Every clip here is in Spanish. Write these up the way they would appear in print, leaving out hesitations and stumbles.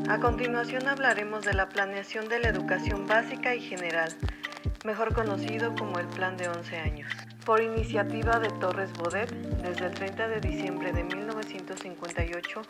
A continuación hablaremos de la planeación de la educación básica y general, mejor conocido como el Plan de 11 años. Por iniciativa de Torres Bodet, desde el 30 de diciembre de 1958,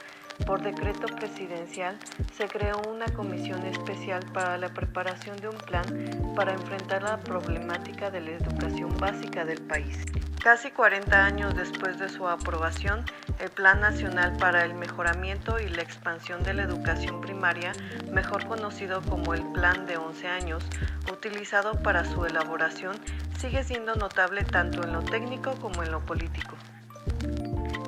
por decreto presidencial, se creó una comisión especial para la preparación de un plan para enfrentar la problemática de la educación básica del país. Casi 40 años después de su aprobación, el Plan Nacional para el Mejoramiento y la Expansión de la Educación Primaria, mejor conocido como el Plan de 11 años, utilizado para su elaboración, sigue siendo notable tanto en lo técnico como en lo político.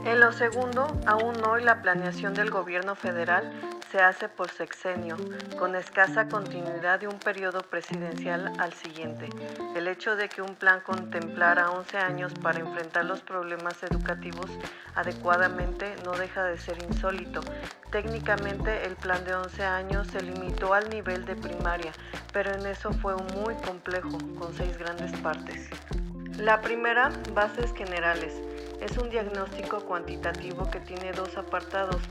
En lo segundo, aún hoy la planeación del gobierno federal se hace por sexenio, con escasa continuidad de un periodo presidencial al siguiente. El hecho de que un plan contemplara 11 años para enfrentar los problemas educativos adecuadamente no deja de ser insólito. Técnicamente, el plan de 11 años se limitó al nivel de primaria, pero en eso fue muy complejo, con 6 grandes partes. La primera, bases generales. Es un diagnóstico cuantitativo que tiene 2 apartados.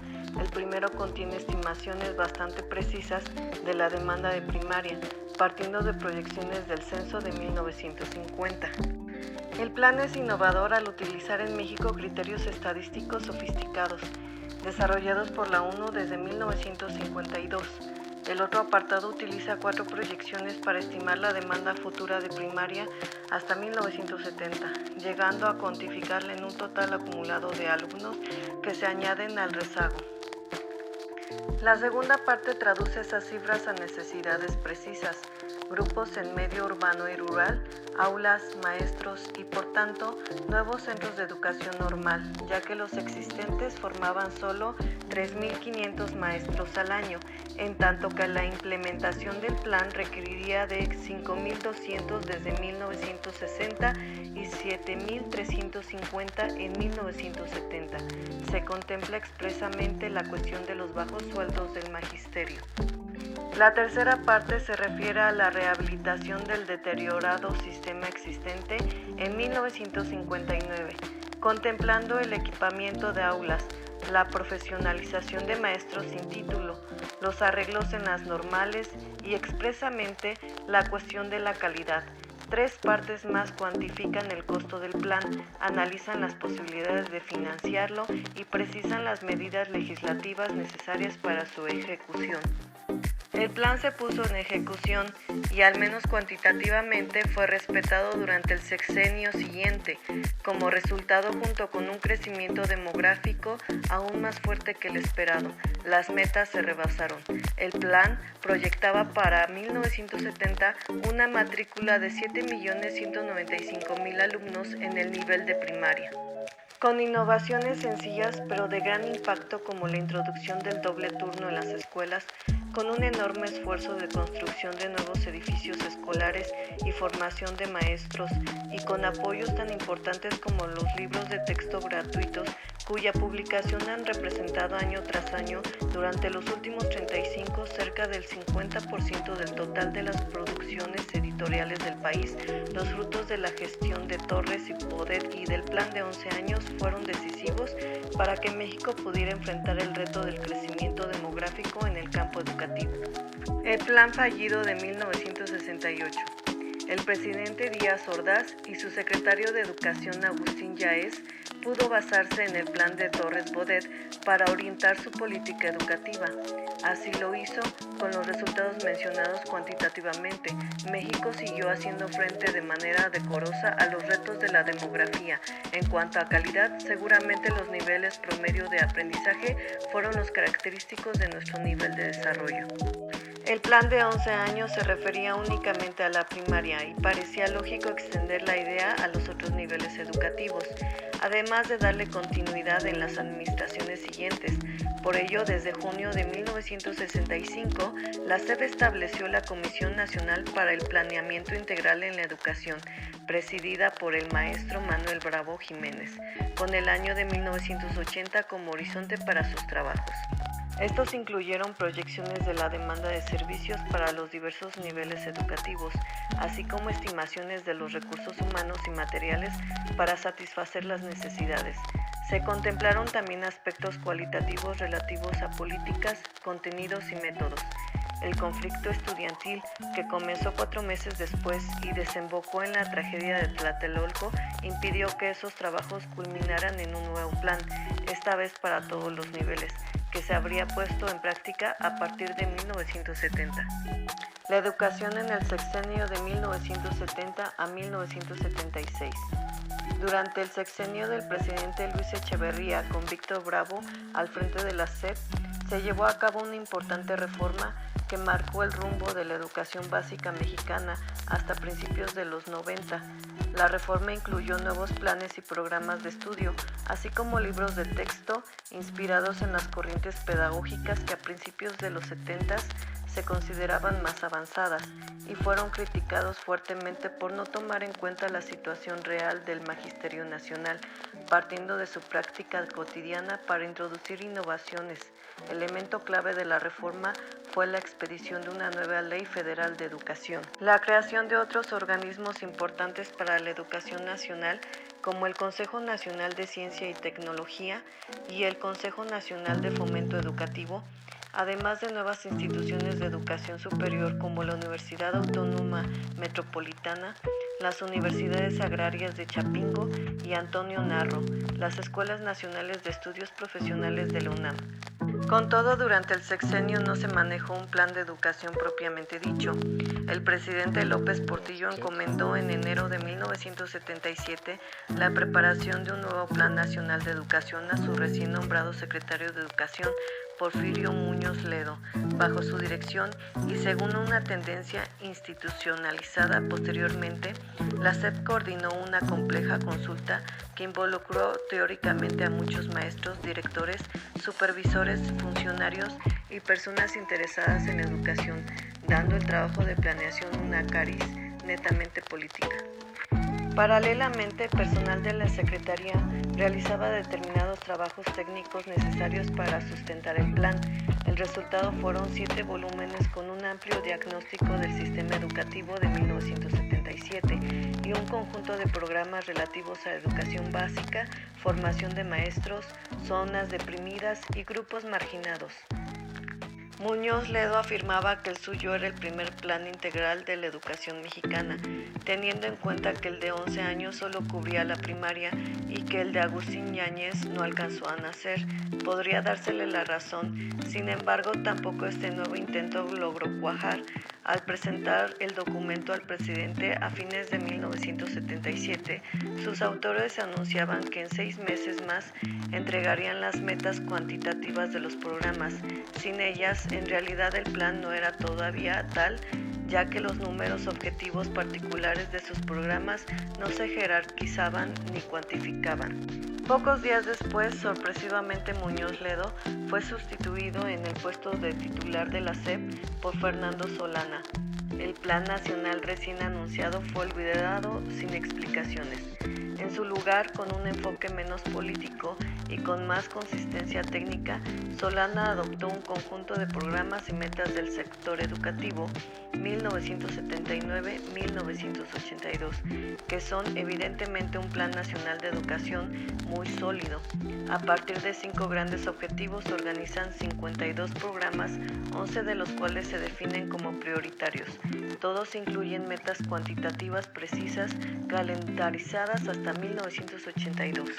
El primero contiene estimaciones bastante precisas de la demanda de primaria, partiendo de proyecciones del censo de 1950. El plan es innovador al utilizar en México criterios estadísticos sofisticados, desarrollados por la ONU desde 1952. El otro apartado utiliza 4 proyecciones para estimar la demanda futura de primaria hasta 1970, llegando a cuantificarla en un total acumulado de alumnos que se añaden al rezago. La segunda parte traduce esas cifras a necesidades precisas, grupos en medio urbano y rural, aulas, maestros y, por tanto, nuevos centros de educación normal, ya que los existentes formaban solo 3.500 maestros al año, en tanto que la implementación del plan requeriría de 5.200 desde 1960 y 7.350 en 1970. Se contempla expresamente la cuestión de los bajos sueldos del magisterio. La tercera parte se refiere a la rehabilitación del deteriorado sistema existente en 1959, contemplando el equipamiento de aulas, la profesionalización de maestros sin título, los arreglos en las normales y expresamente la cuestión de la calidad. 3 partes más cuantifican el costo del plan, analizan las posibilidades de financiarlo y precisan las medidas legislativas necesarias para su ejecución. El plan se puso en ejecución y, al menos cuantitativamente, fue respetado durante el sexenio siguiente. Como resultado, junto con un crecimiento demográfico aún más fuerte que el esperado, las metas se rebasaron. El plan proyectaba para 1970 una matrícula de 7.195.000 alumnos en el nivel de primaria. Con innovaciones sencillas pero de gran impacto como la introducción del doble turno en las escuelas, con un enorme esfuerzo de construcción de nuevos edificios escolares y formación de maestros, y con apoyos tan importantes como los libros de texto gratuitos, cuya publicación han representado año tras año durante los últimos 35 cerca del 50% del total de las producciones editoriales del país. Los frutos de la gestión de Torres y Bodet y del Plan de 11 años fueron decisivos para que México pudiera enfrentar el reto del crecimiento demográfico en el campo educativo. El plan fallido de 1968. El presidente Díaz Ordaz y su secretario de Educación Agustín Yaez pudo basarse en el plan de Torres Bodet para orientar su política educativa. Así lo hizo con los resultados mencionados cuantitativamente. México siguió haciendo frente de manera decorosa a los retos de la demografía. En cuanto a calidad, seguramente los niveles promedio de aprendizaje fueron los característicos de nuestro nivel de desarrollo. El plan de 11 años se refería únicamente a la primaria y parecía lógico extender la idea a los otros niveles educativos, además de darle continuidad en las administraciones siguientes. Por ello, desde junio de 1965, la SEP estableció la Comisión Nacional para el Planeamiento Integral en la Educación, presidida por el maestro Manuel Bravo Jiménez, con el año de 1980 como horizonte para sus trabajos. Estos incluyeron proyecciones de la demanda de servicios para los diversos niveles educativos, así como estimaciones de los recursos humanos y materiales para satisfacer las necesidades. Se contemplaron también aspectos cualitativos relativos a políticas, contenidos y métodos. El conflicto estudiantil, que comenzó 4 meses después y desembocó en la tragedia de Tlatelolco, impidió que esos trabajos culminaran en un nuevo plan, esta vez para todos los niveles, que se habría puesto en práctica a partir de 1970. La educación en el sexenio de 1970 a 1976. Durante el sexenio del presidente Luis Echeverría, con Víctor Bravo al frente de la SEP, se llevó a cabo una importante reforma que marcó el rumbo de la educación básica mexicana hasta principios de los 90. La reforma incluyó nuevos planes y programas de estudio, así como libros de texto inspirados en las corrientes pedagógicas que a principios de los 70 se consideraban más avanzadas y fueron criticados fuertemente por no tomar en cuenta la situación real del Magisterio Nacional, partiendo de su práctica cotidiana para introducir innovaciones. Elemento clave de la reforma fue la expedición de una nueva Ley Federal de Educación. La creación de otros organismos importantes para la educación nacional, como el Consejo Nacional de Ciencia y Tecnología y el Consejo Nacional de Fomento Educativo, además de nuevas instituciones de educación superior como la Universidad Autónoma Metropolitana, las Universidades Agrarias de Chapingo y Antonio Narro, las Escuelas Nacionales de Estudios Profesionales de la UNAM. Con todo, durante el sexenio no se manejó un plan de educación propiamente dicho. El presidente López Portillo encomendó en enero de 1977 la preparación de un nuevo Plan Nacional de Educación a su recién nombrado secretario de Educación, Porfirio Muñoz Ledo, bajo su dirección y según una tendencia institucionalizada posteriormente, la SEP coordinó una compleja consulta que involucró teóricamente a muchos maestros, directores, supervisores, funcionarios y personas interesadas en la educación, dando el trabajo de planeación una cariz netamente política. Paralelamente, personal de la Secretaría realizaba determinados trabajos técnicos necesarios para sustentar el plan. El resultado fueron 7 volúmenes con un amplio diagnóstico del sistema educativo de 1977 y un conjunto de programas relativos a educación básica, formación de maestros, zonas deprimidas y grupos marginados. Muñoz Ledo afirmaba que el suyo era el primer plan integral de la educación mexicana, teniendo en cuenta que el de 11 años solo cubría la primaria y que el de Agustín Yáñez no alcanzó a nacer. Podría dársele la razón, sin embargo, tampoco este nuevo intento logró cuajar. Al presentar el documento al presidente a fines de 1977, sus autores anunciaban que en 6 meses más entregarían las metas cuantitativas de los programas. Sin ellas, en realidad el plan no era todavía tal, ya que los números objetivos particulares de sus programas no se jerarquizaban ni cuantificaban. Pocos días después, sorpresivamente, Muñoz Ledo fue sustituido en el puesto de titular de la SEP por Fernando Solana. El plan nacional recién anunciado fue olvidado sin explicaciones. En su lugar, con un enfoque menos político y con más consistencia técnica, Solana adoptó un conjunto de programas y metas del sector educativo 1979-1982, que son evidentemente un plan nacional de educación muy sólido. A partir de 5 grandes objetivos se organizan 52 programas, 11 de los cuales se definen como prioritarios. Todos incluyen metas cuantitativas precisas, calendarizadas hasta 1982.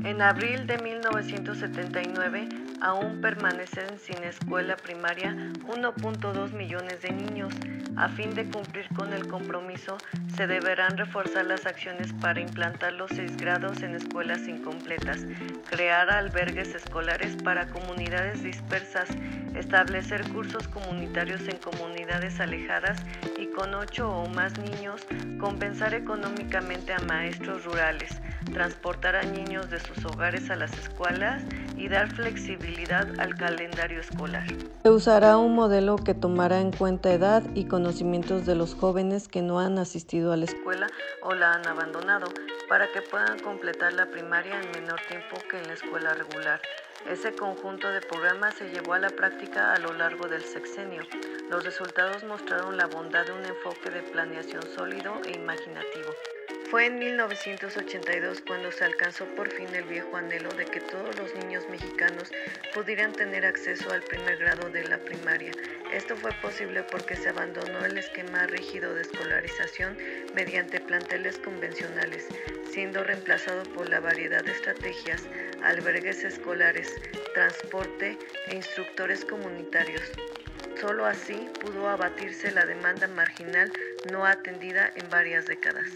En abril de 1979, aún permanecen sin escuela primaria 1.2 millones de niños. A fin de cumplir con el compromiso, se deberán reforzar las acciones para implantar los 6 grados en escuelas incompletas, crear albergues escolares para comunidades dispersas, establecer cursos comunitarios en comunidades alejadas y con 8 o más niños, compensar económicamente a maestros rurales, transportar a niños de sus hogares a las escuelas y dar flexibilidad al calendario escolar. Se usará un modelo que tomará en cuenta edad y conocimientos de los jóvenes que no han asistido a la escuela o la han abandonado, para que puedan completar la primaria en menor tiempo que en la escuela regular. Ese conjunto de programas se llevó a la práctica a lo largo del sexenio. Los resultados mostraron la bondad de un enfoque de planeación sólido e imaginativo. Fue en 1982 cuando se alcanzó por fin el viejo anhelo de que todos los niños mexicanos pudieran tener acceso al primer grado de la primaria. Esto fue posible porque se abandonó el esquema rígido de escolarización mediante planteles convencionales, siendo reemplazado por la variedad de estrategias, albergues escolares, transporte e instructores comunitarios. Solo así pudo abatirse la demanda marginal no atendida en varias décadas.